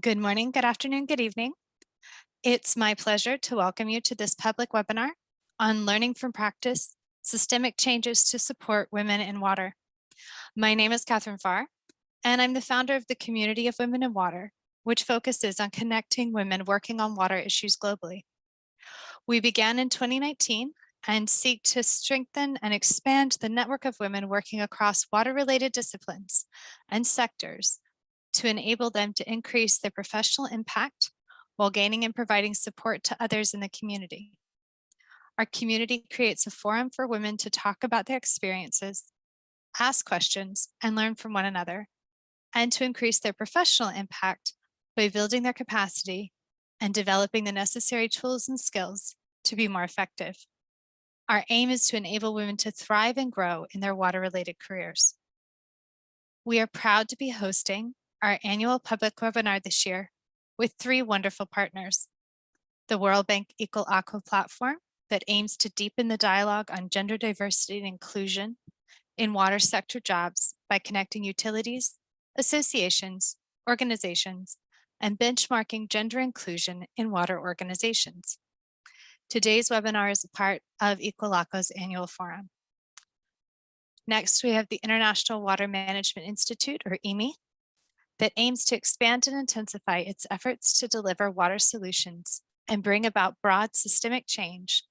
Good morning, good afternoon, good evening. It's my pleasure to welcome you to this public webinar on learning from practice, systemic changes to support women in water. My name is Catherine Farr, and I'm the founder of the Community of Women in Water, which focuses on connecting women working on water issues globally. We began in 2019 and seek to strengthen and expand the network of women working across water-related disciplines and sectors to enable them to increase their professional impact while gaining and providing support to others in the community. Our community creates a forum for women to talk about their experiences, ask questions, and learn from one another, and to increase their professional impact by building their capacity and developing the necessary tools and skills to be more effective. Our aim is to enable women to thrive and grow in their water-related careers. We are proud to be hosting our annual public webinar this year with 3 wonderful partners: the World Bank Equal Aqua platform that aims to deepen the dialogue on gender diversity and inclusion in water sector jobs by connecting utilities, associations, organizations, and benchmarking gender inclusion in water organizations. Today's webinar is a part of Equal Aqua's annual forum. Next, we have the International Water Management Institute, or IWMI, that aims to expand and intensify its efforts to deliver water solutions and bring about broad systemic change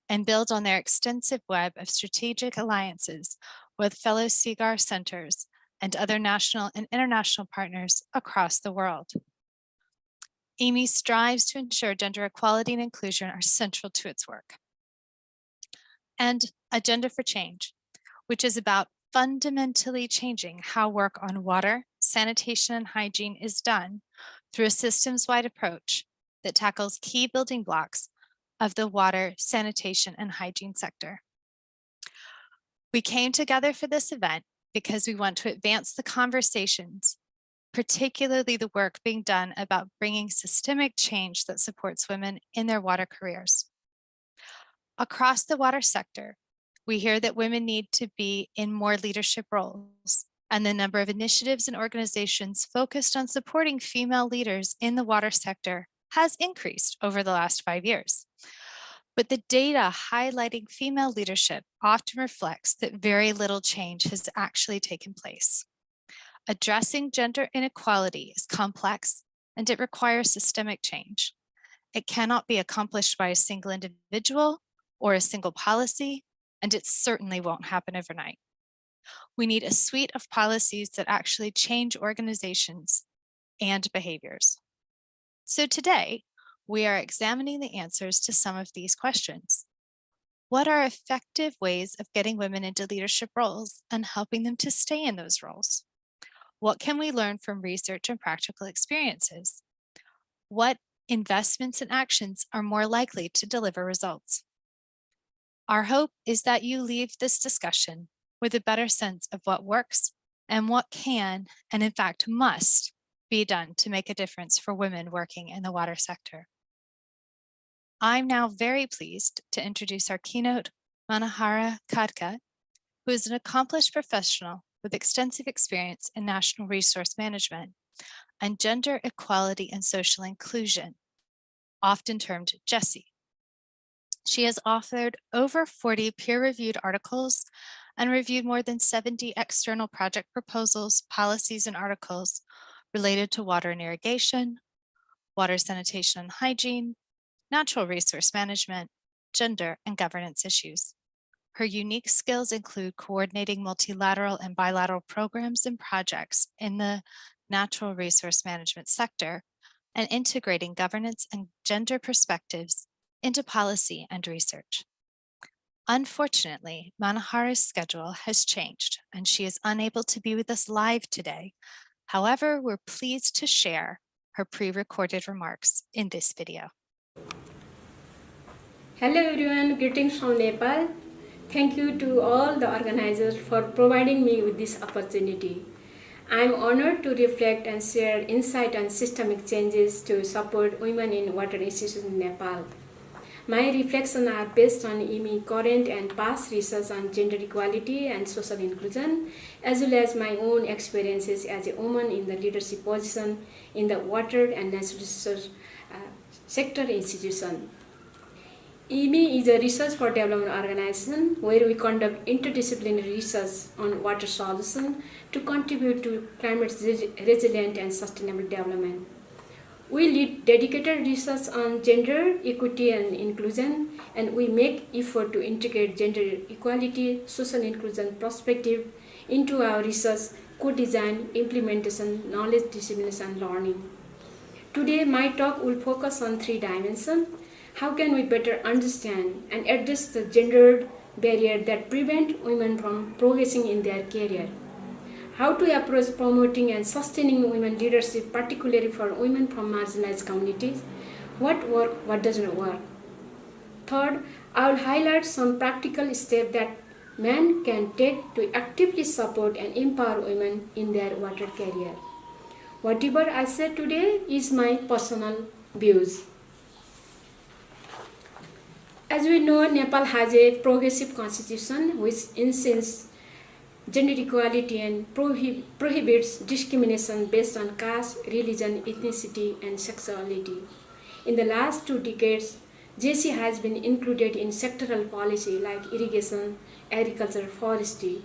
and build on their extensive web of strategic alliances with fellow CIGAR centers and other national and international partners across the world. IWMI strives to ensure gender equality and inclusion are central to its work. And Agenda for Change, which is about fundamentally changing how work on water, sanitation, and hygiene is done through a systems-wide approach that tackles key building blocks of the water, sanitation, and hygiene sector. We came together for this event because we want to advance the conversations, particularly the work being done about bringing systemic change that supports women in their water careers. Across the water sector, we hear that women need to be in more leadership roles, and the number of initiatives and organizations focused on supporting female leaders in the water sector has increased over the last 5 years. But the data highlighting female leadership often reflects that very little change has actually taken place. Addressing gender inequality is complex, and it requires systemic change. It cannot be accomplished by a single individual or a single policy, and it certainly won't happen overnight. We need a suite of policies that actually change organizations and behaviors. So today, we are examining the answers to some of these questions. What are effective ways of getting women into leadership roles and helping them to stay in those roles? What can we learn from research and practical experiences? What investments and actions are more likely to deliver results? Our hope is that you leave this discussion with a better sense of what works and what can, and in fact must, be done to make a difference for women working in the water sector. I'm now very pleased to introduce our keynote, Manohara Khadka, who is an accomplished professional with extensive experience in national resource management and gender equality and social inclusion, often termed GESI. She has authored over 40 peer-reviewed articles and reviewed more than 70 external project proposals, policies, and articles related to water and irrigation, water sanitation and hygiene, natural resource management, gender, and governance issues. Her unique skills include coordinating multilateral and bilateral programs and projects in the natural resource management sector and integrating governance and gender perspectives into policy and research. Unfortunately, Manohara's schedule has changed and she is unable to be with us live today. However, we're pleased to share her pre-recorded remarks in this video. Hello everyone, greetings from Nepal. Thank you to all the organizers for providing me with this opportunity. I'm honored to reflect and share insight on systemic changes to support women in water issues in Nepal. My reflections are based on IWMI current and past research on gender equality and social inclusion, as well as my own experiences as a woman in the leadership position in the water and natural resource sector institution. IWMI is a research for development organization where we conduct interdisciplinary research on water solutions to contribute to climate resilient and sustainable development. We lead dedicated research on gender equity and inclusion, and we make effort to integrate gender equality, social inclusion perspective into our research, co-design, implementation, knowledge dissemination, and learning. Today, my talk will focus on 3 dimensions. How can we better understand and address the gendered barrier that prevent women from progressing in their career? How to approach promoting and sustaining women leadership, particularly for women from marginalized communities? What works, what doesn't work? Third, I will highlight some practical steps that men can take to actively support and empower women in their water career. Whatever I said today is my personal views. As we know, Nepal has a progressive constitution which insists gender equality and prohibits discrimination based on caste, religion, ethnicity, and sexuality. In the last 2 decades, JC has been included in sectoral policy like irrigation, agriculture, forestry,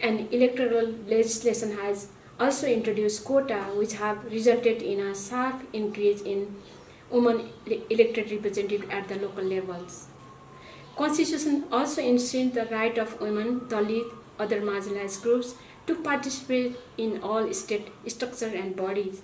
and electoral legislation has also introduced quota which have resulted in a sharp increase in women elected representatives at the local levels. Constitution also insists the right of women, Dalit, other marginalized groups to participate in all state structures and bodies.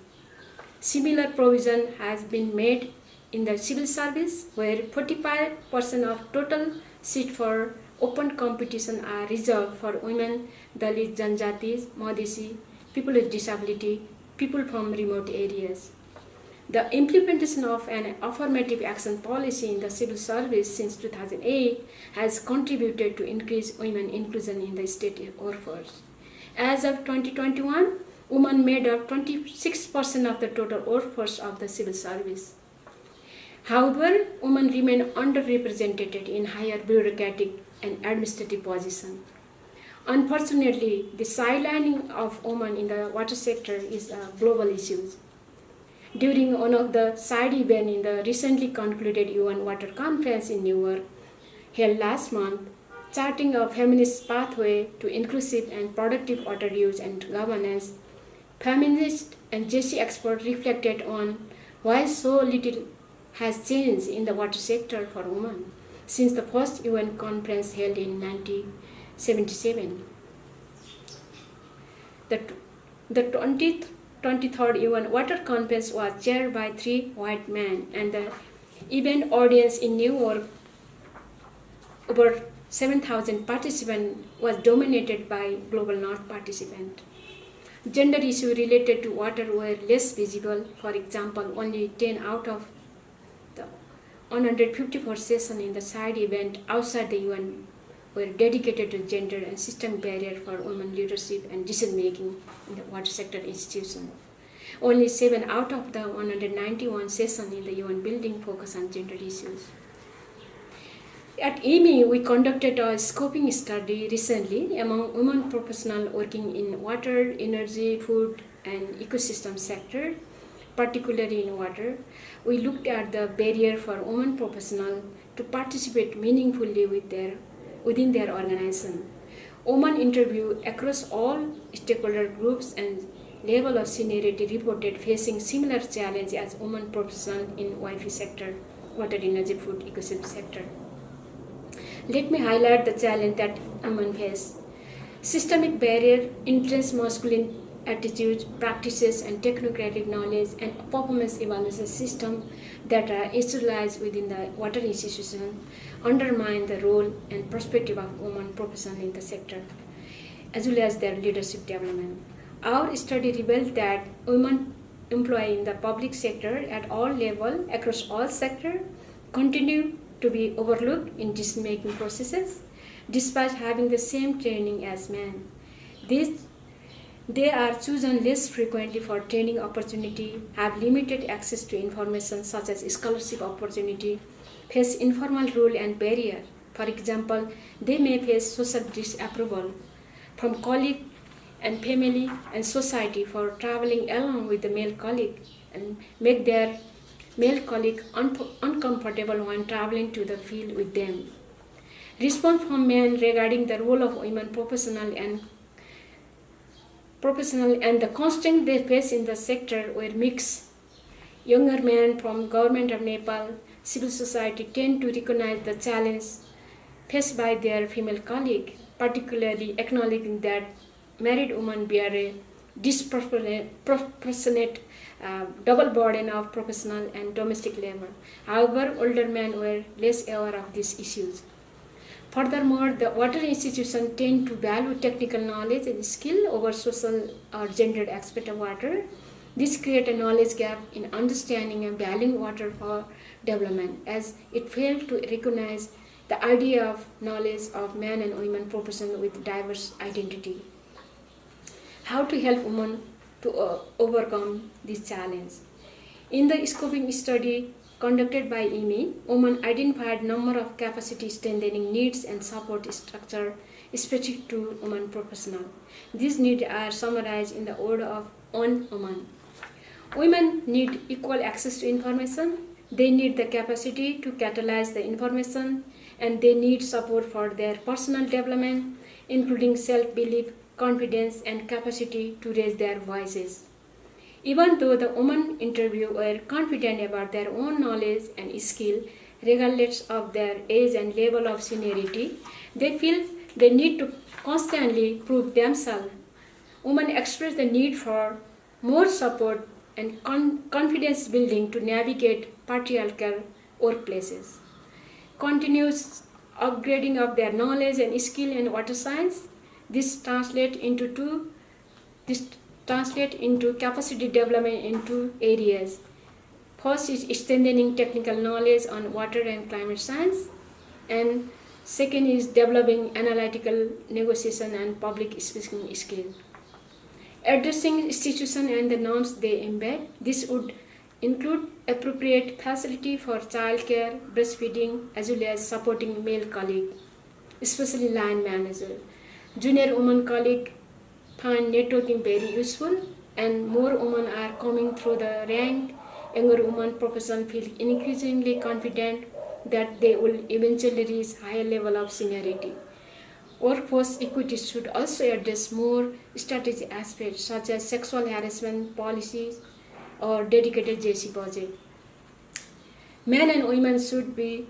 Similar provision has been made in the civil service where 45% of total seats for open competition are reserved for women, Dalit, Janjatis, Madhesi, people with disability, people from remote areas. The implementation of an affirmative action policy in the civil service since 2008 has contributed to increased women inclusion in the state workforce. As of 2021, women made up 26% of the total workforce of the civil service. However, women remain underrepresented in higher bureaucratic and administrative positions. Unfortunately, the sidelining of women in the water sector is a global issue. During one of the side events in the recently concluded UN Water Conference in New York, held last month, charting a feminist pathway to inclusive and productive water use and governance, feminists and JC experts reflected on why so little has changed in the water sector for women since the first UN conference held in 1977. The 23rd UN Water Conference was chaired by 3 white men, and the event audience in New York, over 7,000 participants, was dominated by Global North participants. Gender issues related to water were less visible. For example, only 10 out of the 154 sessions in the side event outside the UN were dedicated to gender and system barrier for women leadership and decision-making in the water sector institution. Only 7 out of the 191 sessions in the UN building focus on gender issues. At IWMI, we conducted a scoping study recently among women professionals working in water, energy, food, and ecosystem sector, particularly in water. We looked at the barrier for women professionals to participate meaningfully within their organization. Women interviewed across all stakeholder groups and level of seniority reported facing similar challenges as women professionals in WIFI sector, water, energy, food, ecosystem sector. Let me highlight the challenge that women face. Systemic barrier, intense masculine attitudes, practices, and technocratic knowledge and performance evaluation system that are institutionalized within the water institution undermine the role and perspective of women professionals in the sector, as well as their leadership development. Our study revealed that women employed in the public sector at all levels across all sectors continue to be overlooked in decision-making processes despite having the same training as men. They are chosen less frequently for training opportunity, have limited access to information such as scholarship opportunity, face informal rule and barrier. For example, they may face social disapproval from colleague and family and society for traveling along with the male colleague and make their male colleague uncomfortable when traveling to the field with them. Response from men regarding the role of women professional and the constraints they face in the sector were mixed. Younger men from government of Nepal, civil society tend to recognize the challenge faced by their female colleague, particularly acknowledging that married women bear a disproportionate double burden of professional and domestic labor. However, older men were less aware of these issues. Furthermore, the water institutions tend to value technical knowledge and skill over social or gendered aspect of water. This creates a knowledge gap in understanding and valuing water for development, as it failed to recognize the idea of knowledge of men and women professionals with diverse identity. How to help women to overcome this challenge? In the scoping study conducted by IWMI, women identified number of capacity strengthening needs and support structure specific to women professionals. These needs are summarized in the order of one woman. Women need equal access to information. They need the capacity to catalyze the information, and they need support for their personal development, including self-belief, confidence, and capacity to raise their voices. Even though the women interviewed were confident about their own knowledge and skill, regardless of their age and level of seniority, they feel they need to constantly prove themselves. Women express the need for more support and confidence building to navigate patriarchal workplaces. Continuous upgrading of their knowledge and skill in water science. This translates into capacity development in two areas. First is strengthening technical knowledge on water and climate science, and second is developing analytical negotiation and public speaking skills. Addressing institutions and the norms they embed. This would include appropriate facility for childcare, breastfeeding, as well as supporting male colleagues, especially line manager. Junior women colleagues find networking very useful, and more women are coming through the rank. Younger women professionals feel increasingly confident that they will eventually reach higher level of seniority. Workforce equity should also address more strategic aspects such as sexual harassment policies or dedicated JC budget. Men and women should be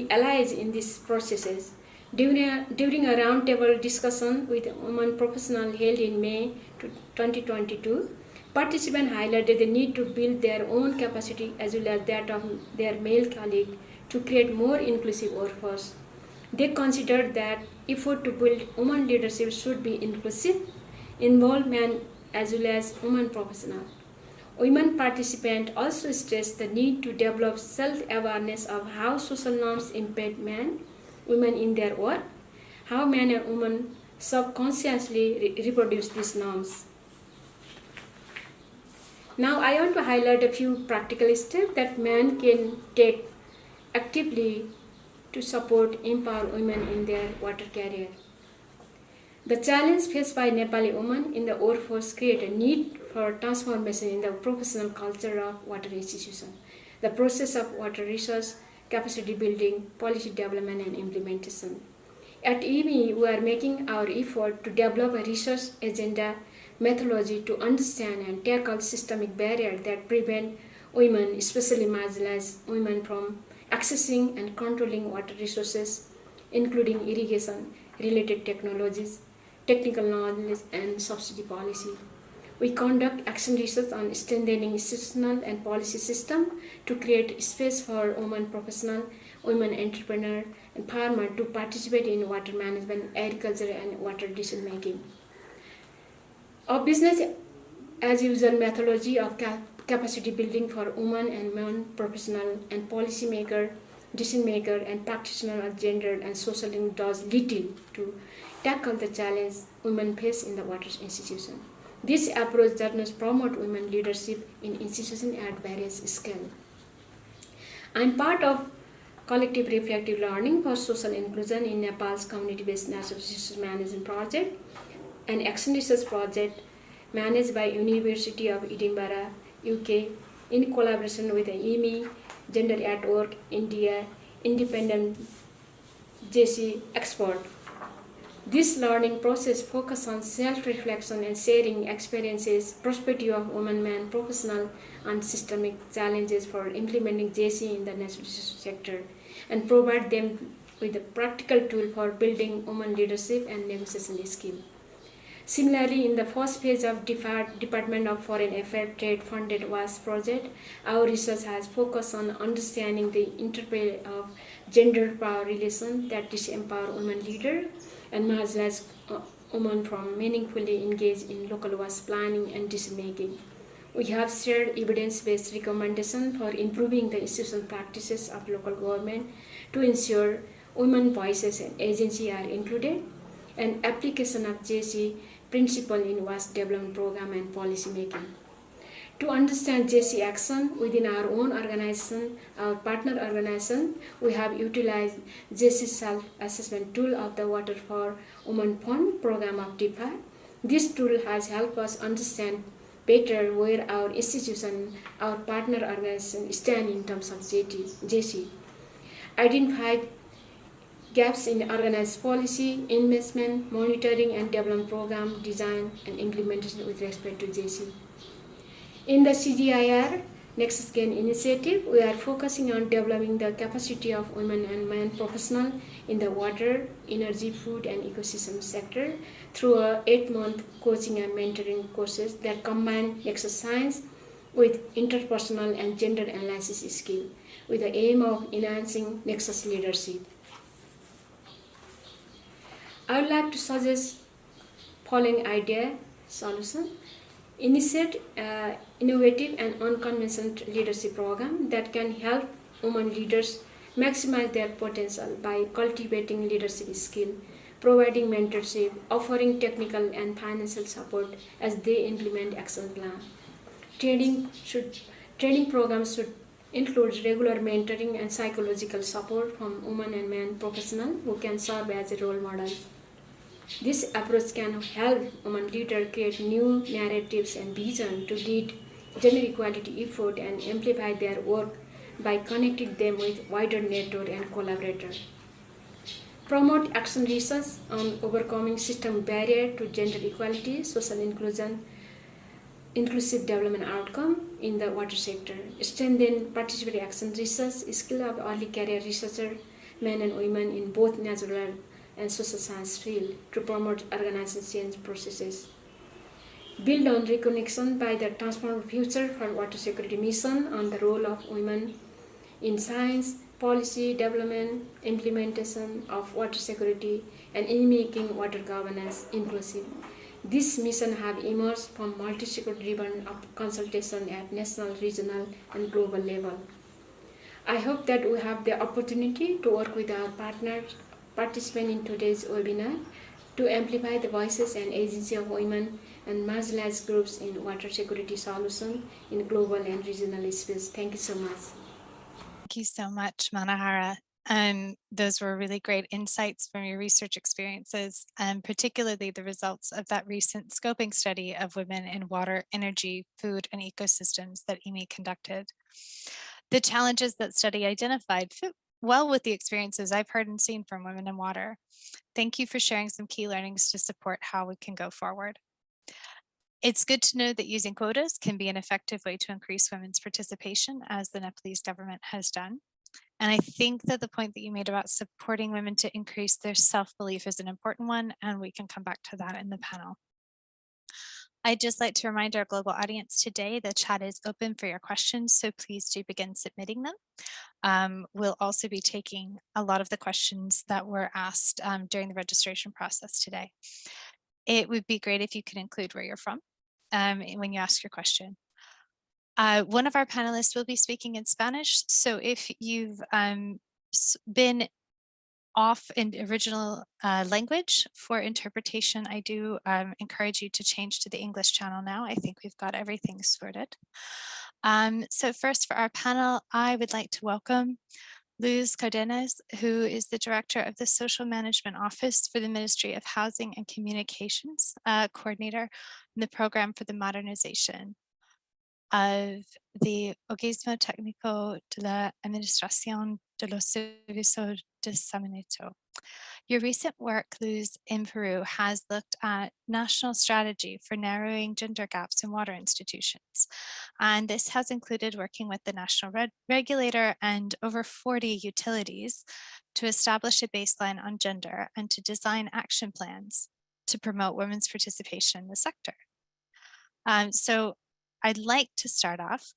allies in these processes. During a roundtable discussion with women professionals held in May 2022, participants highlighted the need to build their own capacity as well as that of their male colleagues to create more inclusive workforce. They considered that effort to build women leadership should be inclusive, involve men as well as women professionals. Women participants also stressed the need to develop self-awareness of how social norms impact men, women in their work, how men and women subconsciously reproduce these norms. Now I want to highlight a few practical steps that men can take actively to support empower women in their water career. The challenge faced by Nepali women in the workforce create a need for transformation in the professional culture of water institution. The process of water research, capacity building, policy development and implementation. At IWMI, we are making our effort to develop a research agenda methodology to understand and tackle systemic barriers that prevent women, especially marginalized women, from accessing and controlling water resources, including irrigation, related technologies, technical knowledge, and subsidy policy. We conduct action research on strengthening institutional and policy system to create space for women professionals, women entrepreneurs, and farmers to participate in water management, agriculture, and water decision making. Our business as usual methodology of capacity building for women and men professionals and policymaker, decision maker, and practitioner of gender and social does little to tackle the challenge women face in the water institution. This approach does not promote women leadership in institutions at various scales. I'm part of collective reflective learning for social inclusion in Nepal's community-based natural resources management project, an action research project managed by University of Edinburgh, UK, in collaboration with IWMI, Gender at Work India, independent JC expert. This learning process focuses on self-reflection and sharing experiences, perspective of women, men, professional, and systemic challenges for implementing JC in the natural resources sector, and provide them with a practical tool for building women leadership and negotiation skill. Similarly, in the first phase of Department of Foreign Affairs Trade-funded WAS project, our research has focused on understanding the interplay of gender-power relations that disempower women leaders and marginalize women from meaningfully engage in local WAS planning and decision-making. We have shared evidence-based recommendations for improving the institutional practices of local government to ensure women voices and agency are included, and application of JC principle in WAS development program and policy making. To understand JC action within our own organization, our partner organization, we have utilized JC self-assessment tool of the Water for Women Fund program of DIPA. This tool has helped us understand better where our institution, our partner organization stand in terms of JC. Identified gaps in organized policy, investment, monitoring, and development program design and implementation with respect to JC. In the CGIAR Nexus Gain initiative, we are focusing on developing the capacity of women and men professionals in the water, energy, food, and ecosystem sector through a 8-month coaching and mentoring courses that combine Nexus science with interpersonal and gender analysis skill, with the aim of enhancing Nexus leadership. I would like to suggest following solution. Initiate innovative and unconventional leadership program that can help women leaders maximize their potential by cultivating leadership skill, providing mentorship, offering technical and financial support as they implement action plan. Training programs should include regular mentoring and psychological support from women and men professionals who can serve as a role model. This approach can help women leaders create new narratives and vision to lead gender equality effort and amplify their work by connecting them with wider network and collaborators. Promote action research on overcoming system barrier to gender equality, social inclusion, inclusive development outcome in the water sector. Strengthen participatory action research skill of early career researchers, men and women in both natural and social science field to promote organization change processes. Build on recognition by the Transform Future for Water Security Mission on the role of women in science, policy, development, implementation of water security, and in making water governance inclusive. This mission have emerged from multi-sector driven consultation at national, regional, and global level. I hope that we have the opportunity to work with our partners participant in today's webinar to amplify the voices and agency of women and marginalized groups in water security solution in global and regional space. Thank you so much. Thank you so much, Manohara. Those were really great insights from your research experiences, and particularly the results of that recent scoping study of women in water, energy, food, and ecosystems that IWMI conducted. The challenges that study identified fit well with the experiences I've heard and seen from women in water. Thank you for sharing some key learnings to support how we can go forward. It's good to know that using quotas can be an effective way to increase women's participation, as the Nepalese government has done. And I think that the point that you made about supporting women to increase their self-belief is an important one, and we can come back to that in the panel. I'd just like to remind our global audience today the chat is open for your questions, so please do begin submitting them. We'll also be taking a lot of the questions that were asked during the registration process today. It would be great if you could include where you're from when you ask your question. One of our panelists will be speaking in Spanish, so if you've been off in the original language for interpretation, I do encourage you to change to the English channel now. I think we've got everything sorted. So first for our panel, I would like to welcome Luz Cardenas, who is the Director of the Social Management Office for the Ministry of Housing and Communications, Coordinator in the Program for the Modernization of the Organismo Técnico de la Administración de los Servicios de Saneamiento. Your recent work, Luz, in Peru has looked at national strategy for narrowing gender gaps in water institutions. And this has included working with the national regulator and over 40 utilities to establish a baseline on gender and to design action plans to promote women's participation in the sector. So I'd like to start off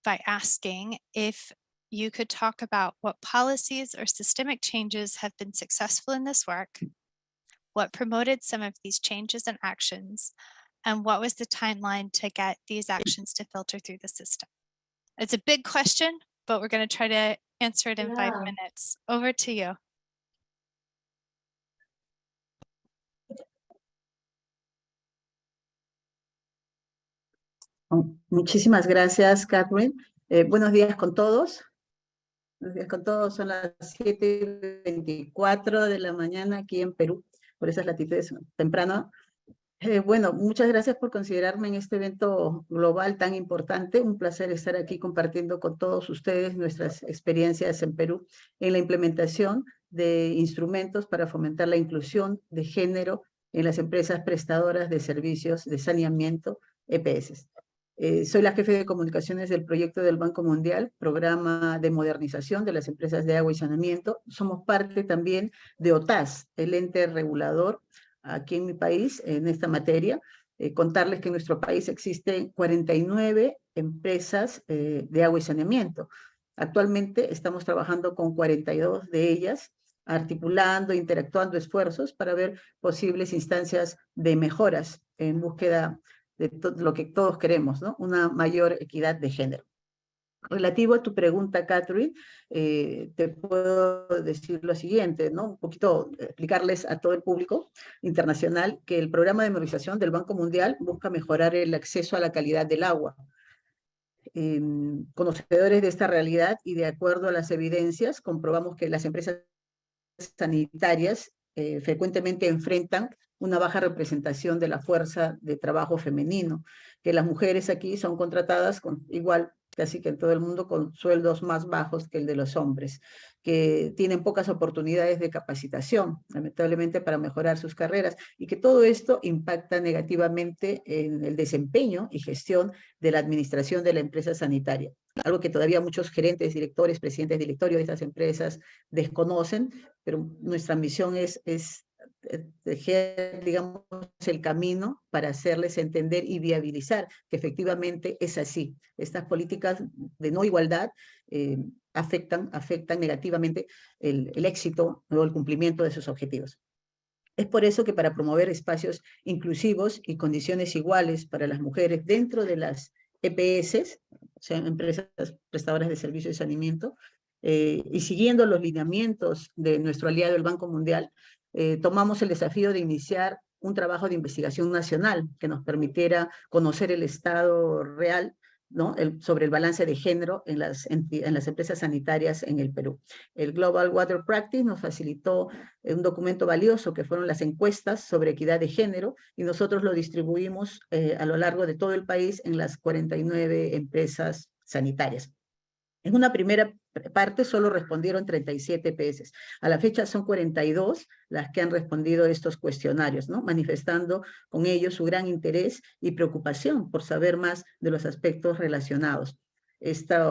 by asking if you could talk about what policies or systemic changes have been successful in this work, what promoted some of these changes and actions, and what was the timeline to get these actions to filter through the system? It's a big question, but we're going to try to answer it in 5 minutes. Over to you. Muchísimas gracias, Kathryn. Buenos días con todos. Buenos días con todos. Son las 7:24 de la mañana aquí en Perú, por esas latitudes temprano. Bueno, muchas gracias por considerarme en este evento global tan importante. Un placer estar aquí compartiendo con todos ustedes nuestras experiencias en Perú en la implementación de instrumentos para fomentar la inclusión de género en las empresas prestadoras de servicios de saneamiento, EPS. Soy la jefe de comunicaciones del proyecto del Banco Mundial, programa de modernización de las empresas de agua y saneamiento. Somos parte también de OTASS, el ente regulador aquí en mi país en esta materia. Contarles que en nuestro país existen 49 empresas de agua y saneamiento. Actualmente estamos trabajando con 42 de ellas, articulando, interactuando esfuerzos para ver posibles instancias de mejoras en búsqueda de lo que todos queremos, ¿no? Una mayor equidad de género. Relativo a tu pregunta, Kathryn, te puedo decir lo siguiente, ¿no? Un poquito explicarles a todo el público internacional que el programa de memorización del Banco Mundial busca mejorar el acceso a la calidad del agua. Conocedores de esta realidad y de acuerdo a las evidencias, comprobamos que las empresas sanitarias frecuentemente enfrentan una baja representación de la fuerza de trabajo femenino, que las mujeres aquí son contratadas con igual, casi que en todo el mundo, con sueldos más bajos que el de los hombres, que tienen pocas oportunidades de capacitación, lamentablemente, para mejorar sus carreras, y que todo esto impacta negativamente en el desempeño y gestión de la administración de la empresa sanitaria, algo que todavía muchos gerentes, directores, presidentes de directorio de estas empresas desconocen, pero nuestra misión es tejer, digamos, el camino para hacerles entender y viabilizar que efectivamente es así. Estas políticas de no igualdad afectan negativamente el éxito o el cumplimiento de sus objetivos. Es por eso que para promover espacios inclusivos y condiciones iguales para las mujeres dentro de las EPS, o sea, empresas prestadoras de servicios de saneamiento, y siguiendo los lineamientos de nuestro aliado, el Banco Mundial, tomamos el desafío de iniciar un trabajo de investigación nacional que nos permitiera conocer el estado real, ¿no? Sobre el balance de género en las empresas sanitarias en el Perú. El Global Water Practice nos facilitó un documento valioso que fueron las encuestas sobre equidad de género y nosotros lo distribuimos a lo largo de todo el país en las 49 empresas sanitarias. En una primera parte solo respondieron 37 EPS. A la fecha son 42 las que han respondido estos cuestionarios, ¿no? Manifestando con ellos su gran interés y preocupación por saber más de los aspectos relacionados. Esta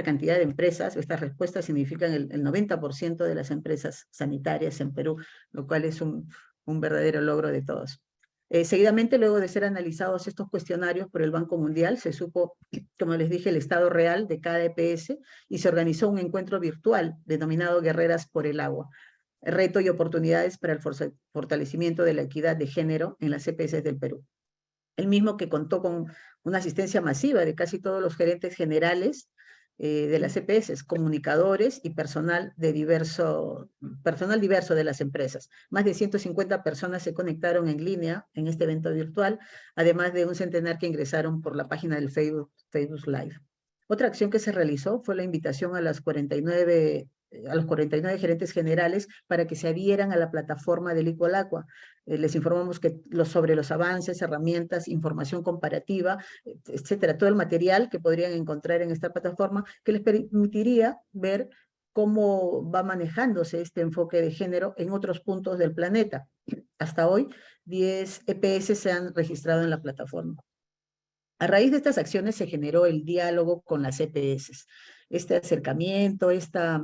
cantidad de empresas, estas respuestas significan el 90% de las empresas sanitarias en Perú, lo cual es un verdadero logro de todos. Seguidamente, luego de ser analizados estos cuestionarios por el Banco Mundial, se supo, como les dije, el estado real de cada EPS y se organizó un encuentro virtual denominado Guerreras por el Agua, reto y oportunidades para el fortalecimiento de la equidad de género en las EPS del Perú. El mismo que contó con una asistencia masiva de casi todos los gerentes generales de las EPS, comunicadores y personal diverso de las empresas. Más de 150 personas se conectaron en línea en este evento virtual, además de un centenar que ingresaron por la página del Facebook Live. Otra acción que se realizó fue la invitación a los 49 gerentes generales para que se adhieran a la plataforma del Aqua. Les informamos sobre los avances, herramientas, información comparativa, etcétera, todo el material que podrían encontrar en esta plataforma que les permitiría ver cómo va manejándose este enfoque de género en otros puntos del planeta. Hasta hoy, 10 EPS se han registrado en la plataforma. A raíz de estas acciones se generó el diálogo con las EPS. Este acercamiento, esta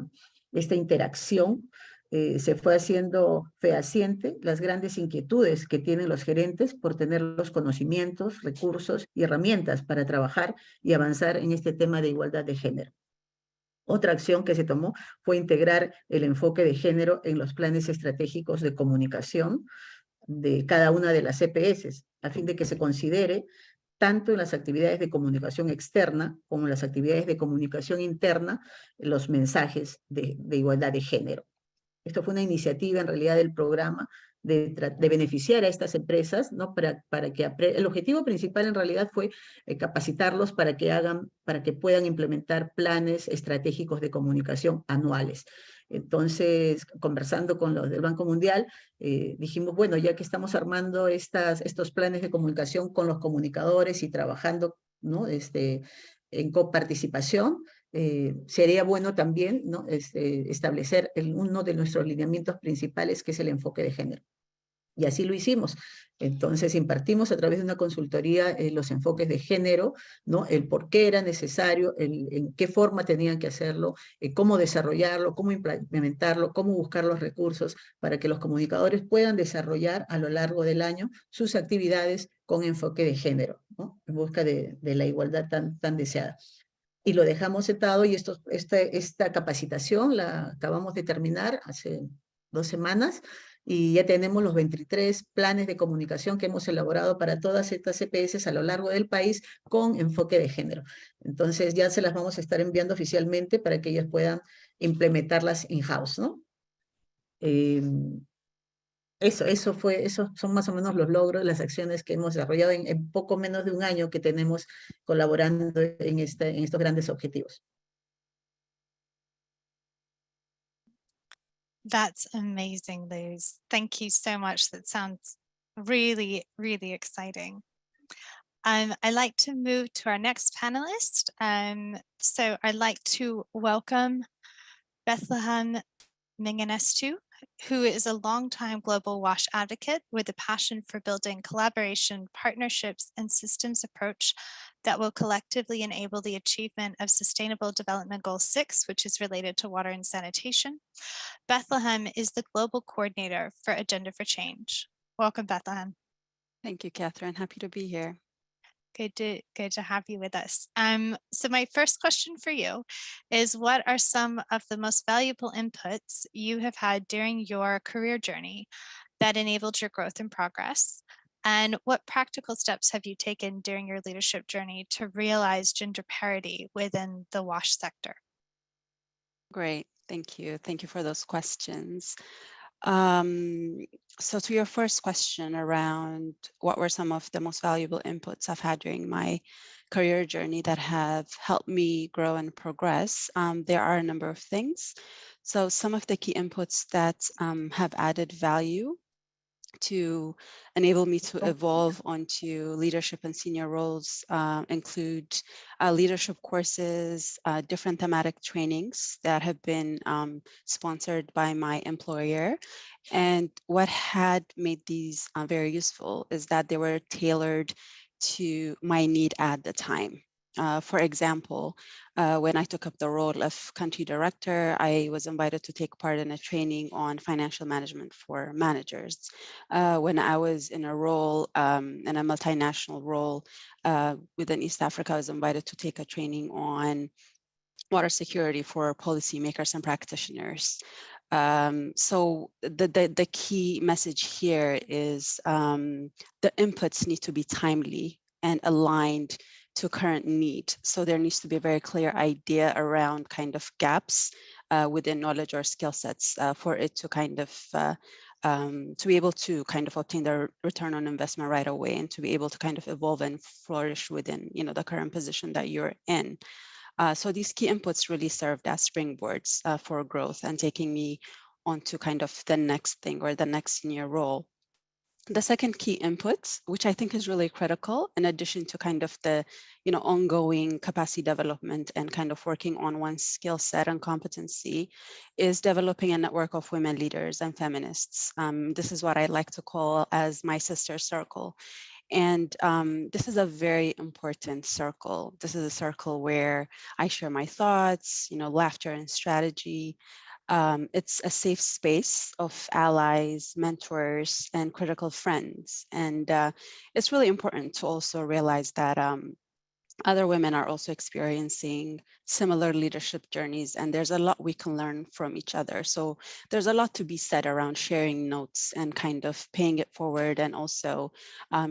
interacción se fue haciendo fehaciente las grandes inquietudes que tienen los gerentes por tener los conocimientos, recursos y herramientas para trabajar y avanzar en este tema de igualdad de género. Otra acción que se tomó fue integrar el enfoque de género en los planes estratégicos de comunicación de cada una de las EPS, a fin de que se considere tanto en las actividades de comunicación externa como en las actividades de comunicación interna, los mensajes de igualdad de género. Esto fue una iniciativa en realidad del programa de beneficiar a estas empresas, ¿no? para que el objetivo principal en realidad fue capacitarlos para que puedan implementar planes estratégicos de comunicación anuales. Entonces, conversando con los del Banco Mundial, dijimos, bueno, ya que estamos armando estos planes de comunicación con los comunicadores y trabajando, ¿no? En coparticipación, sería bueno también, ¿no? Establecer uno de nuestros lineamientos principales, que es el enfoque de género. Y así lo hicimos. Entonces impartimos a través de una consultoría los enfoques de género, ¿no? El por qué era necesario, en qué forma tenían que hacerlo, cómo desarrollarlo, cómo implementarlo, cómo buscar los recursos para que los comunicadores puedan desarrollar a lo largo del año sus actividades con enfoque de género, ¿no? En busca de la igualdad tan deseada. Y lo dejamos sentado, y esta capacitación la acabamos de terminar hace 2 semanas, y ya tenemos los 23 planes de comunicación que hemos elaborado para todas estas EPS a lo largo del país con enfoque de género. Entonces ya se las vamos a estar enviando oficialmente para que ellas puedan implementarlas in-house, ¿no? Esos son más o menos los logros, las acciones que hemos desarrollado en poco menos de un año que tenemos colaborando en estos grandes objetivos. That's amazing, Luz. Thank you so much. That sounds really, really exciting. I'd like to move to our next panelist. So I'd like to welcome Bethlehem Mengistu, who is a longtime global WASH advocate with a passion for building collaboration, partnerships, and systems approach that will collectively enable the achievement of Sustainable Development Goal 6, which is related to water and sanitation. Bethlehem is the global coordinator for Agenda for Change. Welcome, Bethlehem. Thank you, Catherine. Happy to be here. Good to have you with us. So my first question for you is, what are some of the most valuable inputs you have had during your career journey that enabled your growth and progress? And what practical steps have you taken during your leadership journey to realize gender parity within the WASH sector? Great, thank you. Thank you for those questions. So to your first question around what were some of the most valuable inputs I've had during my career journey that have helped me grow and progress, there are a number of things. So some of the key inputs that have added value to enable me to evolve onto leadership and senior roles include leadership courses, different thematic trainings that have been sponsored by my employer. And what had made these very useful is that they were tailored to my need at the time. For example, when I took up the role of country director, I was invited to take part in a training on financial management for managers. When I was in a role, in a multinational role within East Africa, I was invited to take a training on water security for policymakers and practitioners. So the key message here is the inputs need to be timely and aligned to current need. So there needs to be a very clear idea around kind of gaps within knowledge or skill sets for it to kind of to be able to kind of obtain the return on investment right away, and to be able to kind of evolve and flourish within, you know, the current position that you're in. So these key inputs really served as springboards for growth and taking me on to kind of the next thing or the next senior role. The second key input, which I think is really critical, in addition to kind of the, you know, ongoing capacity development and kind of working on one's skill set and competency, is developing a network of women leaders and feminists. This is what I like to call as my sister circle. And this is a very important circle. This is a circle where I share my thoughts, you know, laughter and strategy. It's a safe space of allies, mentors, and critical friends. And it's really important to also realize that other women are also experiencing similar leadership journeys, and there's a lot we can learn from each other. So there's a lot to be said around sharing notes and kind of paying it forward, and also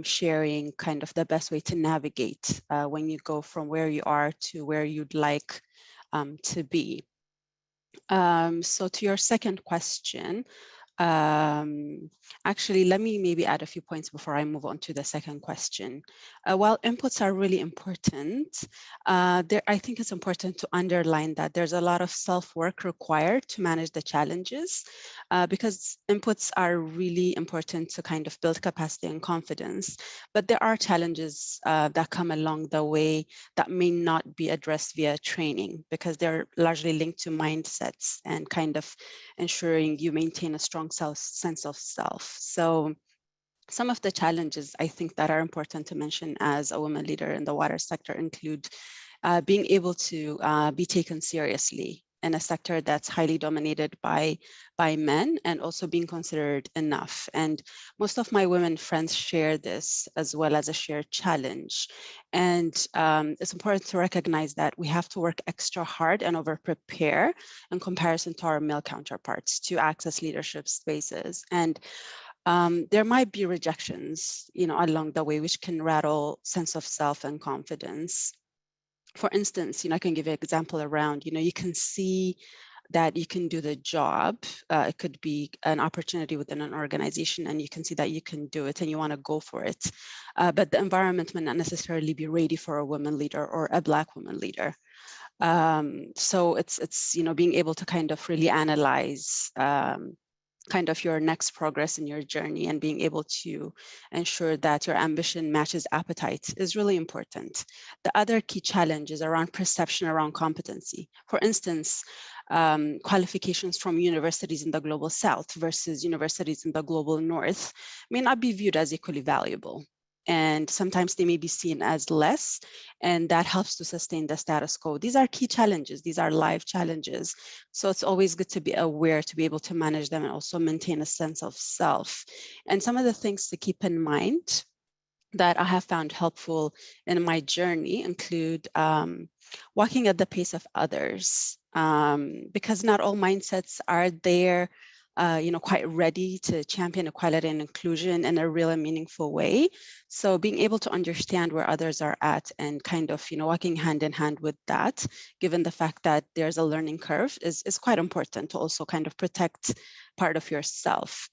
sharing kind of the best way to navigate when you go from where you are to where you'd like to be. So to your second question, actually, let me maybe add a few points before I move on to the second question. While inputs are really important, I think it's important to underline that there's a lot of self-work required to manage the challenges, because inputs are really important to kind of build capacity and confidence. But there are challenges that come along the way that may not be addressed via training, because they're largely linked to mindsets and kind of ensuring you maintain a strong sense of self. So some of the challenges I think that are important to mention as a woman leader in the water sector include being able to be taken seriously in a sector that's highly dominated by men, and also being considered enough. And most of my women friends share this as well as a shared challenge. And it's important to recognize that we have to work extra hard and over prepare in comparison to our male counterparts to access leadership spaces. And there might be rejections, you know, along the way, which can rattle sense of self and confidence. For instance, you know, I can give you an example around, you know, you can see that you can do the job. It could be an opportunity within an organization, and you can see that you can do it and you want to go for it. But the environment may not necessarily be ready for a woman leader or a Black woman leader. So it's, you know, being able to kind of really analyze kind of your next progress in your journey, and being able to ensure that your ambition matches appetite is really important. The other key challenge is around perception around competency. For instance, qualifications from universities in the global South versus universities in the global North may not be viewed as equally valuable. And sometimes they may be seen as less, and that helps to sustain the status quo. These are key challenges. These are live challenges. So it's always good to be aware, to be able to manage them, and also maintain a sense of self. And some of the things to keep in mind that I have found helpful in my journey include walking at the pace of others, because not all mindsets are there, you know, quite ready to champion equality and inclusion in a real and meaningful way. So being able to understand where others are at and kind of, you know, walking hand in hand with that, given the fact that there's a learning curve, is quite important to also kind of protect part of yourself.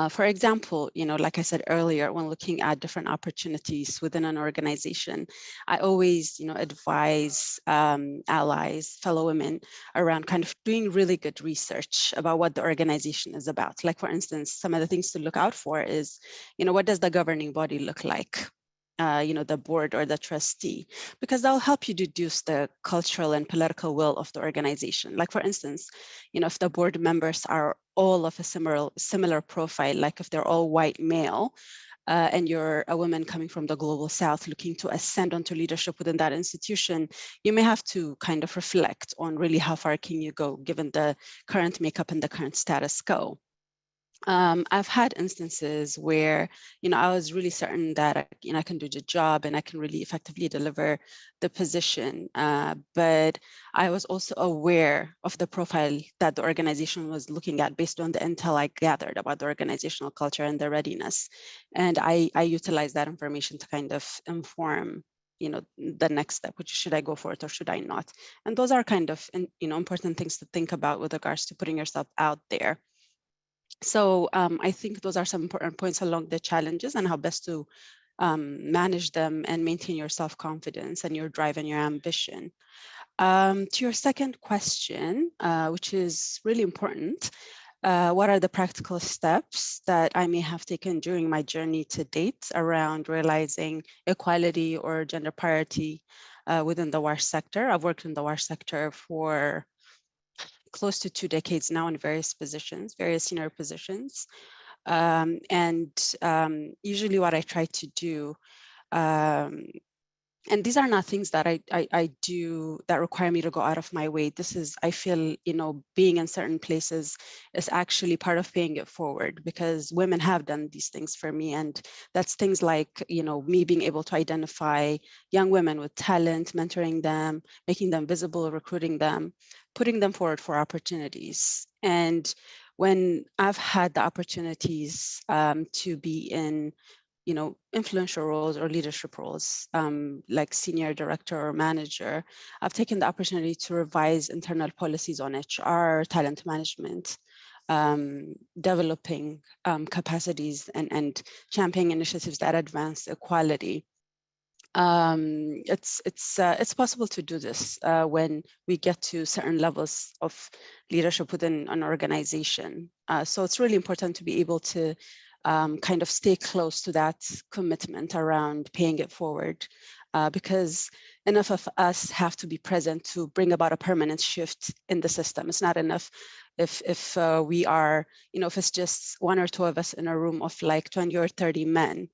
For example, you know, like I said earlier, when looking at different opportunities within an organization, I always, you know, advise allies, fellow women, around kind of doing really good research about what the organization is about. Like, for instance, some of the things to look out for is, you know, what does the governing body look like? You know, the board or the trustee, because that'll help you deduce the cultural and political will of the organization. Like, for instance, you know, if the board members are all of a similar profile, like if they're all white male, and you're a woman coming from the global South looking to ascend onto leadership within that institution, you may have to kind of reflect on really how far can you go given the current makeup and the current status quo. I've had instances where, you know, I was really certain that, you know, I can do the job and I can really effectively deliver the position. But I was also aware of the profile that the organization was looking at based on the intel I gathered about the organizational culture and the readiness. And I utilized that information to kind of inform the next step, which should I go for it or should I not? And those are kind of, important things to think about with regards to putting yourself out there. So I think those are some important points along the challenges and how best to manage them and maintain your self-confidence and your drive and your ambition. To your second question, which is really important, what are the practical steps that I may have taken during my journey to date around realizing equality or gender parity within the WASH sector? I've worked in the WASH sector for close to 2 decades now in various positions, various senior positions. Usually what I try to do, and these are not things that I do that require me to go out of my way. This is, I feel, being in certain places is actually part of paying it forward, because women have done these things for me. And that's things like, me being able to identify young women with talent, mentoring them, making them visible, recruiting them, putting them forward for opportunities. And when I've had the opportunities to be in influential roles or leadership roles, like senior director or manager, I've taken the opportunity to revise internal policies on HR, talent management, developing capacities and championing initiatives that advance equality. It's possible to do this when we get to certain levels of leadership within an organization. So it's really important to be able to kind of stay close to that commitment around paying it forward, because enough of us have to be present to bring about a permanent shift in the system. It's not enough if we are, if it's just 1 or 2 of us in a room of like 20 or 30 men.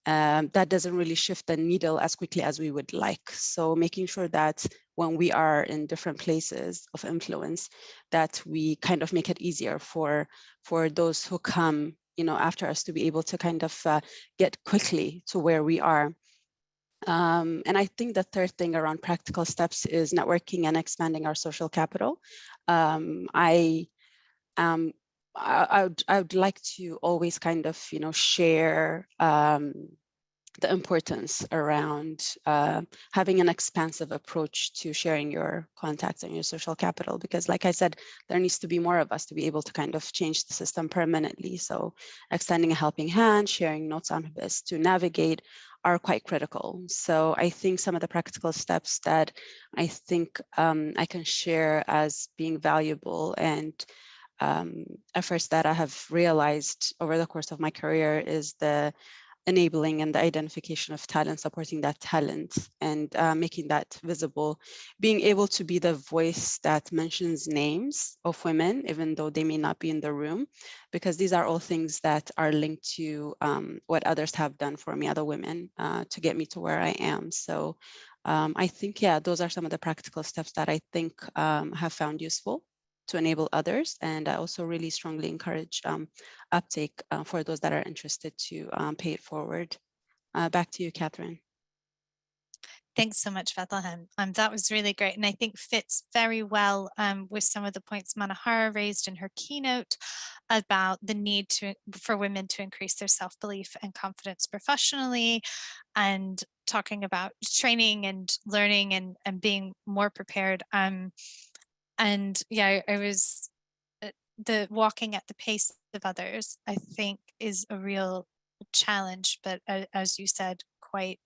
That doesn't really shift the needle as quickly as we would like. So making sure that when we are in different places of influence, that we kind of make it easier for those who come after us to be able to kind of get quickly to where we are. And I think the third thing around practical steps is networking and expanding our social capital. I would like to always kind of, share the importance around having an expansive approach to sharing your contacts and your social capital, because like I said, there needs to be more of us to be able to kind of change the system permanently. So extending a helping hand, sharing notes on this to navigate are quite critical. So I think some of the practical steps that I think I can share as being valuable and efforts that I have realized over the course of my career is the enabling and the identification of talent, supporting that talent and making that visible, being able to be the voice that mentions names of women, even though they may not be in the room, because these are all things that are linked to what others have done for me, other women, to get me to where I am. So I think, yeah, those are some of the practical steps that I think have found useful to enable others. And I also really strongly encourage uptake for those that are interested to pay it forward. Back to you, Kathryn. Thanks so much, Bethlehem. That was really great, and I think fits very well with some of the points Manohara raised in her keynote about the need for women to increase their self-belief and confidence professionally, and talking about training and learning and being more prepared. And yeah, I was the walking at the pace of others, I think, is a real challenge, but as you said, quite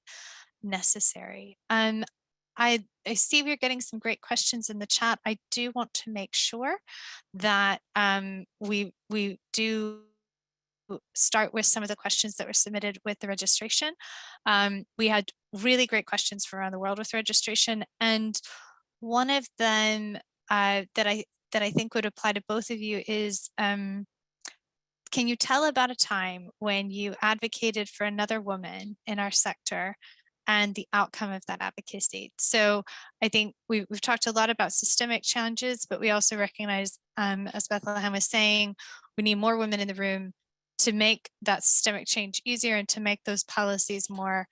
necessary. I see we're getting some great questions in the chat. I do want to make sure that we do start with some of the questions that were submitted with the registration. We had really great questions from around the world with registration, and one of them that I think would apply to both of you is, can you tell about a time when you advocated for another woman in our sector and the outcome of that advocacy? So I think we've talked a lot about systemic challenges, but we also recognize, as Bethlehem was saying, we need more women in the room to make that systemic change easier and to make those policies more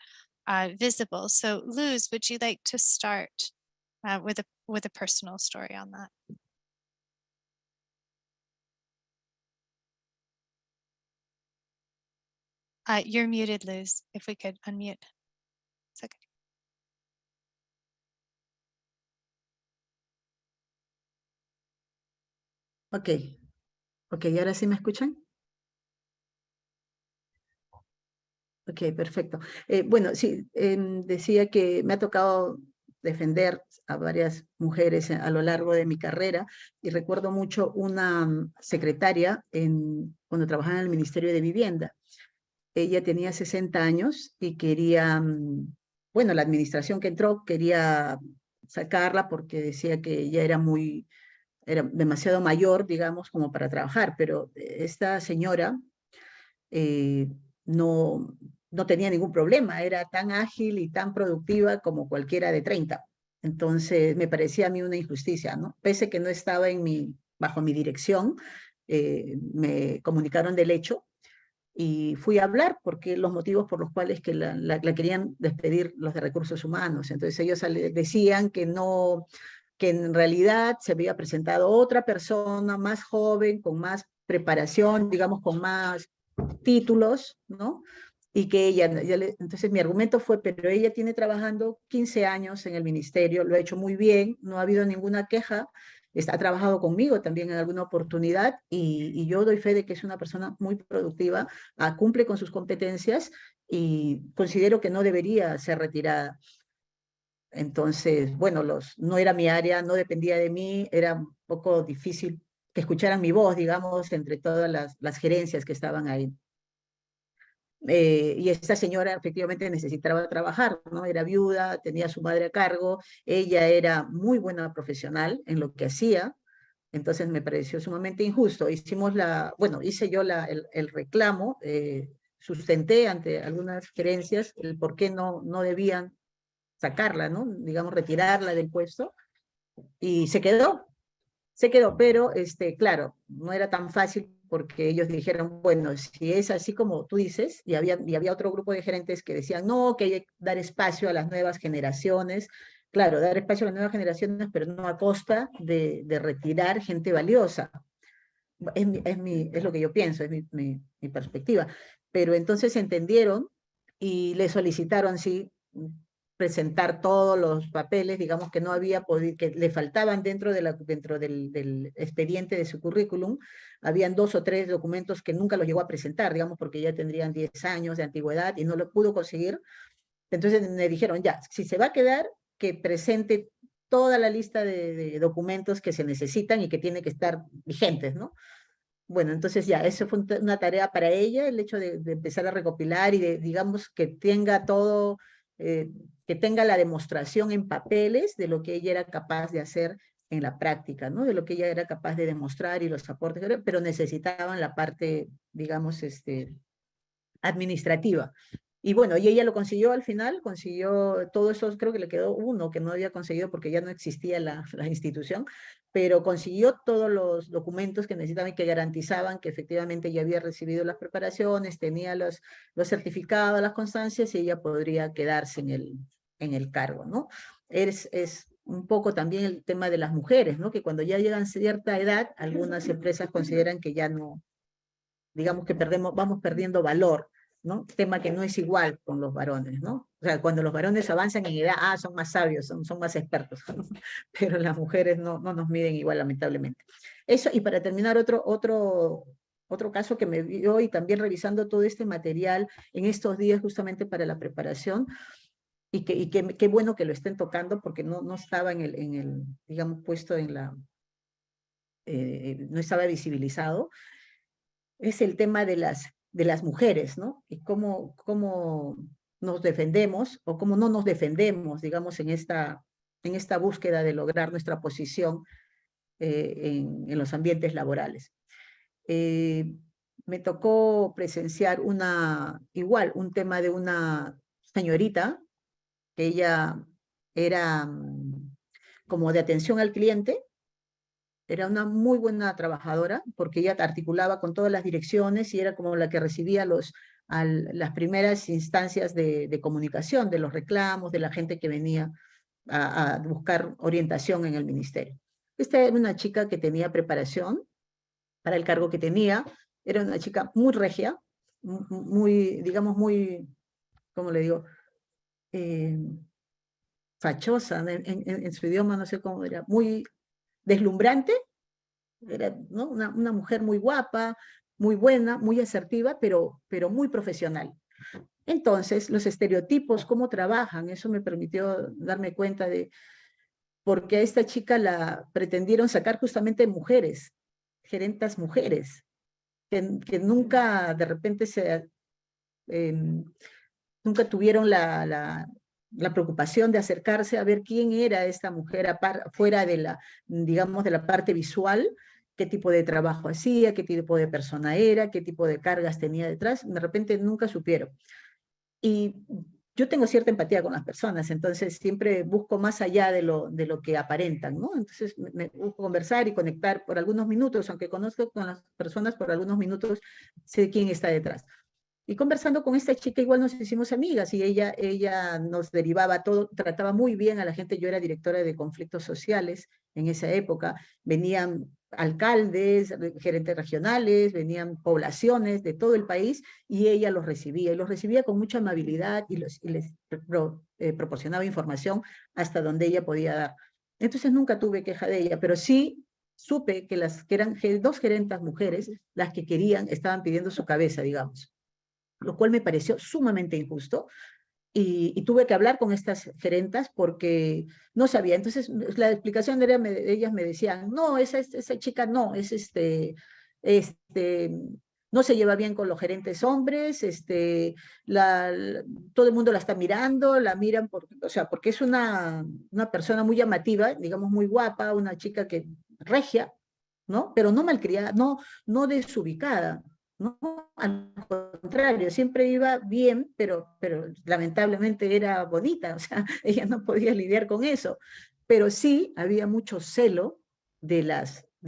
visible. So Luz, would you like to start with a personal story on that? You're muted, Luz, if we could unmute. It's okay. Ok, ok, ¿y ahora sí me escuchan? Ok, perfecto. Bueno, sí, decía que me ha tocado defender a varias mujeres a lo largo de mi carrera y recuerdo mucho una secretaria cuando trabajaba en el Ministerio de Vivienda. Ella tenía 60 años y quería, bueno, la administración que entró quería sacarla porque decía que ella era demasiado mayor, digamos, como para trabajar, pero esta señora eh, no, no tenía ningún problema, era tan ágil y tan productiva como cualquiera de 30. Entonces me parecía a mí una injusticia, ¿no? Pese que no estaba bajo mi dirección, me comunicaron del hecho y fui a hablar porque los motivos por los cuales que la querían despedir los de recursos humanos. Entonces ellos decían que no, que en realidad se había presentado otra persona más joven, con más preparación, digamos, con más títulos, ¿no? Y que entonces mi argumento fue, pero ella tiene trabajando 15 años en el ministerio, lo ha hecho muy bien, no ha habido ninguna queja, ha trabajado conmigo también en alguna oportunidad y yo doy fe de que es una persona muy productiva, cumple con sus competencias y considero que no debería ser retirada. Entonces, bueno, no era mi área, no dependía de mí, era un poco difícil que escucharan mi voz, digamos, entre todas las gerencias que estaban ahí. Y esta señora efectivamente necesitaba trabajar, ¿no? Era viuda, tenía a su madre a cargo, ella era muy buena profesional en lo que hacía, entonces me pareció sumamente injusto. Bueno, hice yo el reclamo, sustenté ante algunas gerencias el por qué no debían sacarla, ¿no? Digamos, retirarla del puesto, y se quedó, pero claro, no era tan fácil porque ellos dijeron, bueno, si es así como tú dices, y había otro grupo de gerentes que decían, no, que hay que dar espacio a las nuevas generaciones, claro, dar espacio a las nuevas generaciones, pero no a costa de retirar gente valiosa. Es lo que yo pienso, es mi perspectiva. Pero entonces entendieron y le solicitaron, sí, presentar todos los papeles, digamos que no había podido, que le faltaban dentro del expediente de su currículum, habían 2 o 3 documentos que nunca los llegó a presentar, digamos, porque ya tendrían 10 años de antigüedad y no lo pudo conseguir. Entonces me dijeron, ya, si se va a quedar, que presente toda la lista de documentos que se necesitan y que tienen que estar vigentes, ¿no? Bueno, entonces ya, eso fue una tarea para ella, el hecho de empezar a recopilar y digamos, que tenga todo, que tenga la demostración en papeles de lo que ella era capaz de hacer en la práctica, ¿no? De lo que ella era capaz de demostrar y los aportes, pero necesitaban la parte, digamos, administrativa. Y bueno, y ella lo consiguió al final, consiguió todo eso, creo que le quedó uno que no había conseguido porque ya no existía la institución, pero consiguió todos los documentos que necesitaban y que garantizaban que efectivamente ya había recibido las preparaciones, tenía los certificados, las constancias y ella podría quedarse en el cargo, ¿no? Es un poco también el tema de las mujeres, ¿no? Que cuando ya llegan a cierta edad, algunas empresas consideran que ya no, digamos que vamos perdiendo valor, ¿no? Tema que no es igual con los varones, ¿no? O sea, cuando los varones avanzan en edad, son más sabios, son más expertos, pero las mujeres no nos miden igual, lamentablemente. Eso, y para terminar, otro caso que me vio y también revisando todo este material en estos días justamente para la preparación, y qué bueno que lo estén tocando porque no estaba en el digamos, puesto no estaba visibilizado, es el tema de las mujeres, ¿no? Y cómo nos defendemos o cómo no nos defendemos, digamos, en esta búsqueda de lograr nuestra posición en los ambientes laborales. Me tocó presenciar igual, un tema de una señorita que ella era como de atención al cliente. Era una muy buena trabajadora porque ella articulaba con todas las direcciones y era como la que recibía las primeras instancias de comunicación, de los reclamos, de la gente que venía a buscar orientación en el ministerio. Esta era una chica que tenía preparación para el cargo que tenía, era una chica muy regia, muy, digamos, muy, ¿cómo le digo? Fachosa, en su idioma, no sé cómo era, muy deslumbrante, era, ¿no? Una mujer muy guapa, muy buena, muy asertiva, pero muy profesional. Entonces, los estereotipos, cómo trabajan, eso me permitió darme cuenta de por qué a esta chica la pretendieron sacar justamente mujeres, gerentas mujeres, que nunca de repente nunca tuvieron la preocupación de acercarse a ver quién era esta mujer fuera de la, digamos, de la parte visual, qué tipo de trabajo hacía, qué tipo de persona era, qué tipo de cargas tenía detrás, de repente nunca supieron. Y yo tengo cierta empatía con las personas, entonces siempre busco más allá de lo que aparentan, ¿no? Entonces me busco conversar y conectar por algunos minutos, aunque conozco con las personas por algunos minutos, sé quién está detrás. Y conversando con esta chica igual nos hicimos amigas y ella nos derivaba todo, trataba muy bien a la gente. Yo era directora de conflictos sociales en esa época. Venían alcaldes, gerentes regionales, venían poblaciones de todo el país y ella los recibía. Y los recibía con mucha amabilidad y les proporcionaba información hasta donde ella podía dar. Entonces nunca tuve queja de ella, pero sí supe que eran dos gerentas mujeres las que estaban pidiendo su cabeza, digamos, lo cual me pareció sumamente injusto. Y tuve que hablar con estas gerentas porque no sabía. Entonces, la explicación era, ellas me decían, no, esa chica no, no se lleva bien con los gerentes hombres, todo el mundo la está mirando, la miran, o sea, porque es una persona muy llamativa, digamos, muy guapa, una chica que regia, ¿no? Pero no malcriada, no desubicada. No, al contrario, siempre iba bien, pero lamentablemente era bonita, o sea, ella no podía lidiar con eso. Pero sí había mucho celo de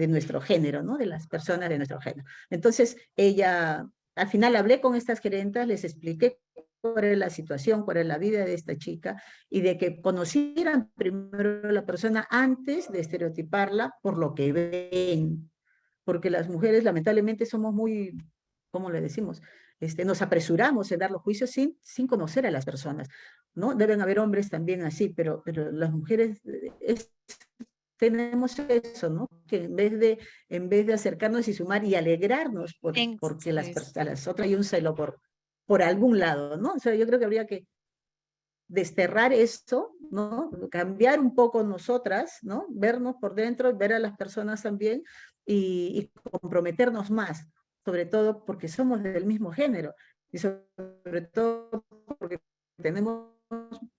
nuestro género, ¿no? De las personas de nuestro género. Entonces, al final hablé con estas gerentas, les expliqué cuál era la situación, cuál era la vida de esta chica, y de que conocieran primero a la persona antes de estereotiparla por lo que ven. Porque las mujeres lamentablemente somos muy, ¿cómo le decimos? Nos apresuramos en dar los juicios sin conocer a las personas, ¿no? Deben haber hombres también así, pero las mujeres tenemos eso, ¿no? Que en vez de acercarnos y sumar y alegrarnos porque a las otras hay un celo por algún lado, ¿no? O sea, yo creo que habría que desterrar esto, ¿no? Cambiar un poco nosotras, ¿no? Vernos por dentro, ver a las personas también y comprometernos más, sobre todo porque somos del mismo género y sobre todo porque tenemos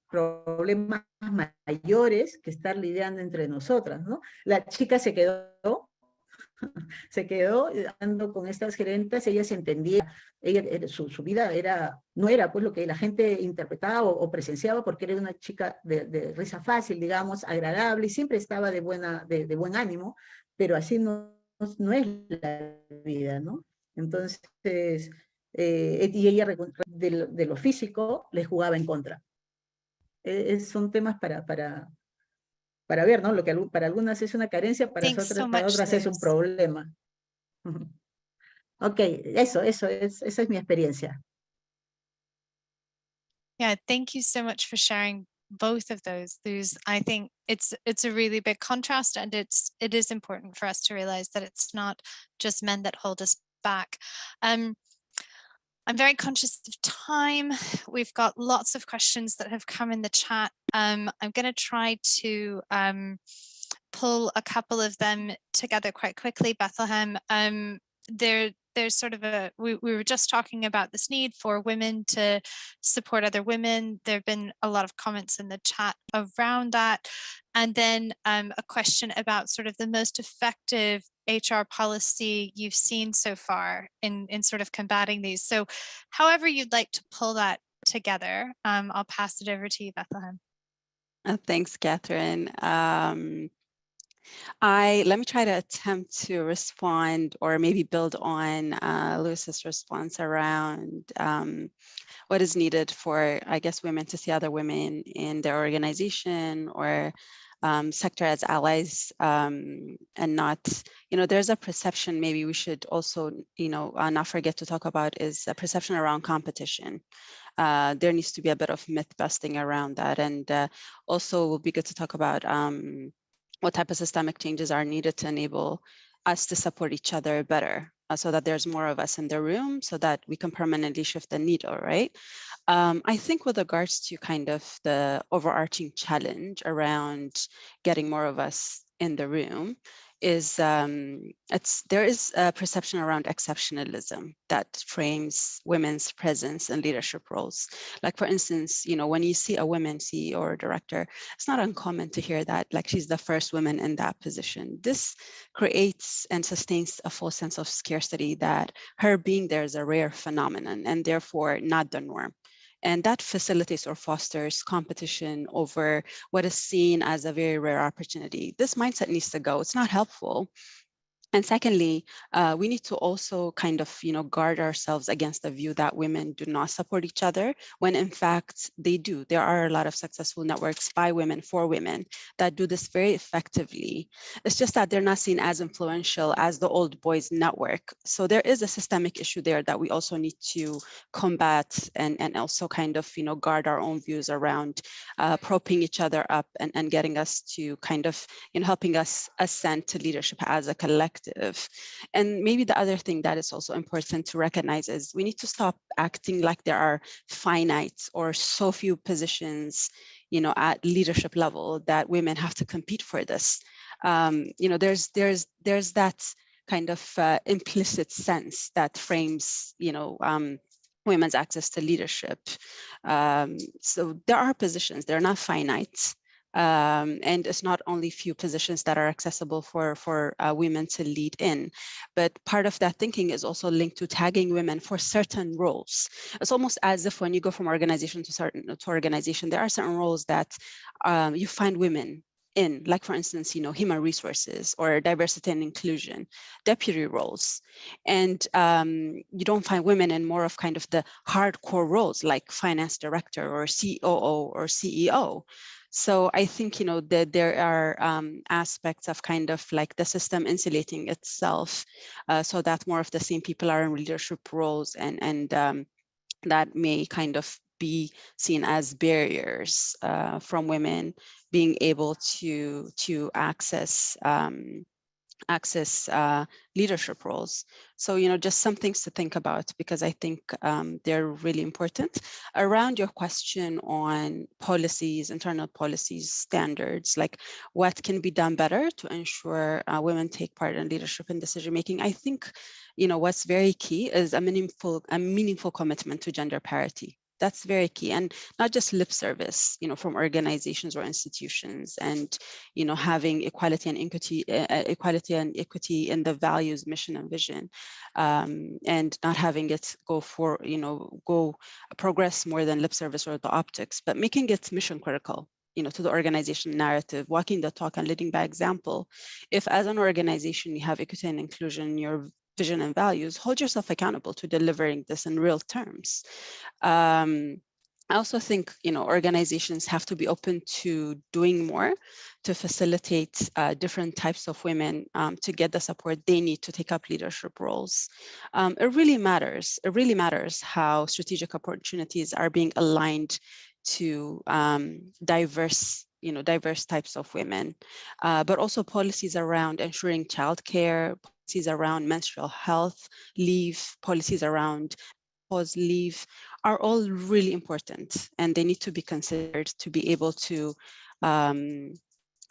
problemas mayores que estar lidiando entre nosotras, ¿no? La chica se quedó andando con estas gerentes, ella se entendía, su vida no era pues lo que la gente interpretaba o presenciaba, porque era una chica de risa fácil, digamos, agradable, y siempre estaba de buen ánimo, pero así no es la vida, ¿no? Entonces, y ella de lo físico le jugaba en contra. Son temas para ver, ¿no? Lo que para algunas es una carencia, para otras es un problema. Ok, esa es mi experiencia. Yeah, thank you so much for sharing both of those. I think it's a really big contrast, and it is important for us to realize that it's not just men that hold us back. I'm very conscious of time. We've got lots of questions that have come in the chat. I'm going to try to pull a couple of them together quite quickly. Bethlehem, there's sort of we were just talking about this need for women to support other women. There have been a lot of comments in the chat around that. And then a question about sort of the most effective HR policy you've seen so far in sort of combating these. So however you'd like to pull that together, I'll pass it over to you, Bethlehem. Thanks, Catherine. Let me try to attempt to respond or maybe build on Lewis's response around what is needed for, I guess, women to see other women in their organization or sector as allies, and not, there's a perception maybe we should also, not forget to talk about is a perception around competition. There needs to be a bit of myth busting around that. And also it will be good to talk about what type of systemic changes are needed to enable us to support each other better, so that there's more of us in the room, so that we can permanently shift the needle, right? I think with regards to kind of the overarching challenge around getting more of us in the room is there is a perception around exceptionalism that frames women's presence in leadership roles. Like, for instance, when you see a woman CEO or director, it's not uncommon to hear that, like, she's the first woman in that position. This creates and sustains a false sense of scarcity, that her being there is a rare phenomenon and therefore not the norm. And that facilitates or fosters competition over what is seen as a very rare opportunity. This mindset needs to go. It's not helpful. And secondly, we need to also kind of, guard ourselves against the view that women do not support each other, when in fact they do. There are a lot of successful networks by women for women that do this very effectively. It's just that they're not seen as influential as the old boys network. So there is a systemic issue there that we also need to combat, and also kind of, guard our own views around propping each other up and getting us to kind of, helping us ascend to leadership as a collective. And maybe the other thing that is also important to recognize is we need to stop acting like there are finite or so few positions, at leadership level that women have to compete for this. There's that kind of implicit sense that frames, women's access to leadership. So there are positions, they're not finite. And it's not only few positions that are accessible for women to lead in, but part of that thinking is also linked to tagging women for certain roles. It's almost as if when you go from organization to organization, there are certain roles that you find women in, like, for instance, human resources or diversity and inclusion, deputy roles. And you don't find women in more of kind of the hardcore roles like finance director or COO or CEO. So I think, that there are aspects of kind of like the system insulating itself so that more of the same people are in leadership roles, and that may kind of be seen as barriers from women being able to access leadership roles. So, just some things to think about, because I think they're really important. Around your question on policies, internal policies, standards, like what can be done better to ensure women take part in leadership and decision making, I think, what's very key is a meaningful commitment to gender parity. That's very key, and not just lip service, from organizations or institutions, and having equality and equity in the values, mission, and vision, and not having it go progress more than lip service or the optics, but making it mission critical, to the organization narrative, walking the talk and leading by example. If as an organization you have equity and inclusion in your vision and values, hold yourself accountable to delivering this in real terms. I also think, organizations have to be open to doing more to facilitate different types of women to get the support they need to take up leadership roles. It really matters. It really matters how strategic opportunities are being aligned to diverse types of women, but also policies around ensuring childcare, policies around menstrual health leave, policies around pause leave are all really important, and they need to be considered to be able to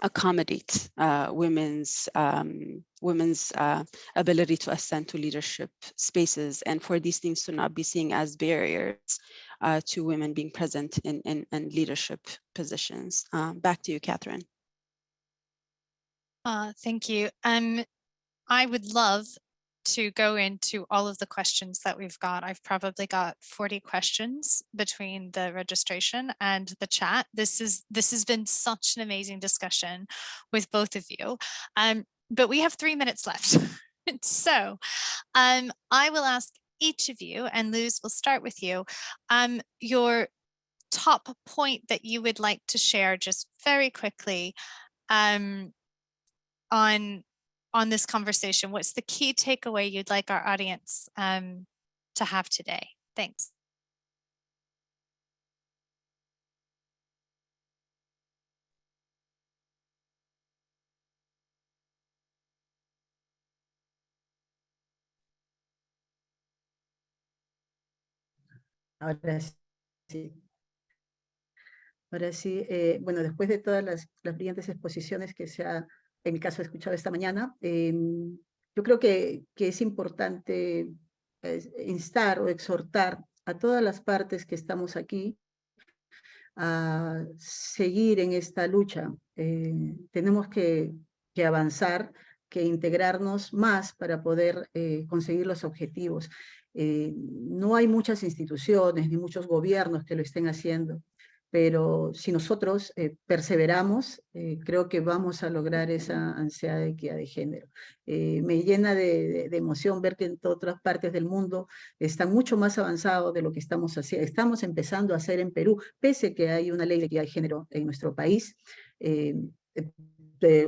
accommodate women's ability to ascend to leadership spaces, and for these things to not be seen as barriers to women being present in leadership positions. Back to you, Catherine. Thank you. I would love to go into all of the questions that we've got. I've probably got 40 questions between the registration and the chat. This has been such an amazing discussion with both of you. But we have 3 minutes left. So I will ask each of you, and Luz, we'll start with you, your top point that you would like to share just very quickly on this conversation. What's the key takeaway you'd like our audience to have today? Thanks. Ahora sí. Ahora sí, bueno, después de todas las brillantes exposiciones que se ha, en mi caso, escuchado esta mañana, yo creo que es importante instar o exhortar a todas las partes que estamos aquí a seguir en esta lucha. Tenemos que avanzar, que integrarnos más para poder conseguir los objetivos. No hay muchas instituciones ni muchos gobiernos que lo estén haciendo, pero si nosotros perseveramos, creo que vamos a lograr esa ansiedad de equidad de género. Me llena de emoción ver que en otras partes del mundo están mucho más avanzados de lo que estamos haciendo. Estamos empezando a hacer en Perú, pese que hay una ley de equidad de género en nuestro país,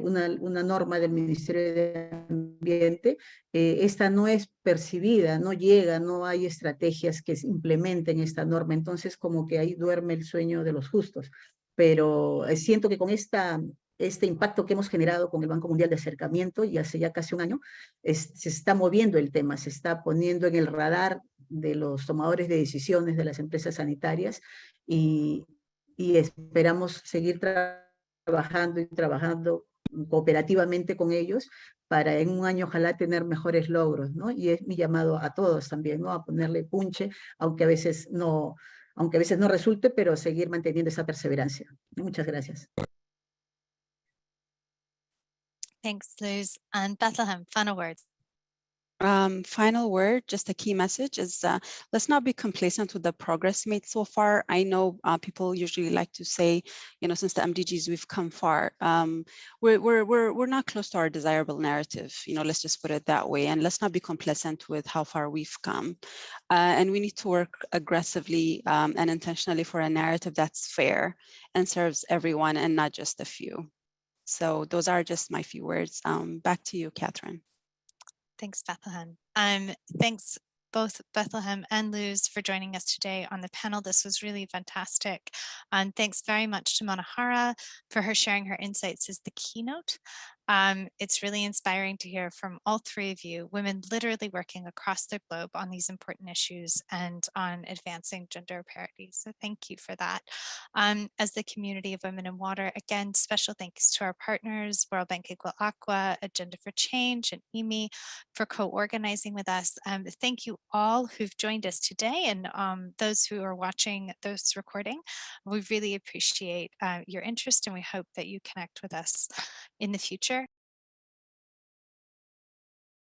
una norma del Ministerio de Ambiente, esta no es percibida, no llega, no hay estrategias que implementen esta norma, entonces como que ahí duerme el sueño de los justos. Pero siento que con este impacto que hemos generado con el Banco Mundial de Acercamiento, y hace ya casi un año, se está moviendo el tema, se está poniendo en el radar de los tomadores de decisiones de las empresas sanitarias, y esperamos seguir trabajando y trabajando cooperativamente con ellos para en un año ojalá tener mejores logros, ¿no? Y es mi llamado a todos también, ¿no? A ponerle punche, aunque a veces no resulte, pero seguir manteniendo esa perseverancia. Muchas gracias. Thanks, Luz. And Bethlehem, final words. Final word, just a key message is let's not be complacent with the progress made so far. I know people usually like to say, you know, since the MDGs we've come far. We're not close to our desirable narrative. You know, let's just put it that way, and let's not be complacent with how far we've come. And we need to work aggressively and intentionally for a narrative that's fair and serves everyone and not just a few. So those are just my few words. Back to you, Kathryn. Thanks, Bethlehem. Thanks both Bethlehem and Luz for joining us today on the panel. This was really fantastic. And thanks very much to Manohara for her sharing her insights as the keynote. It's really inspiring to hear from all three of you, women literally working across the globe on these important issues and on advancing gender parity. So thank you for that. As the community of women in water, again, special thanks to our partners, World Bank Equal Aqua, Agenda for Change, and IWMI for co-organizing with us. Thank you all who've joined us today, and those who are watching this recording. We really appreciate your interest, and we hope that you connect with us in the future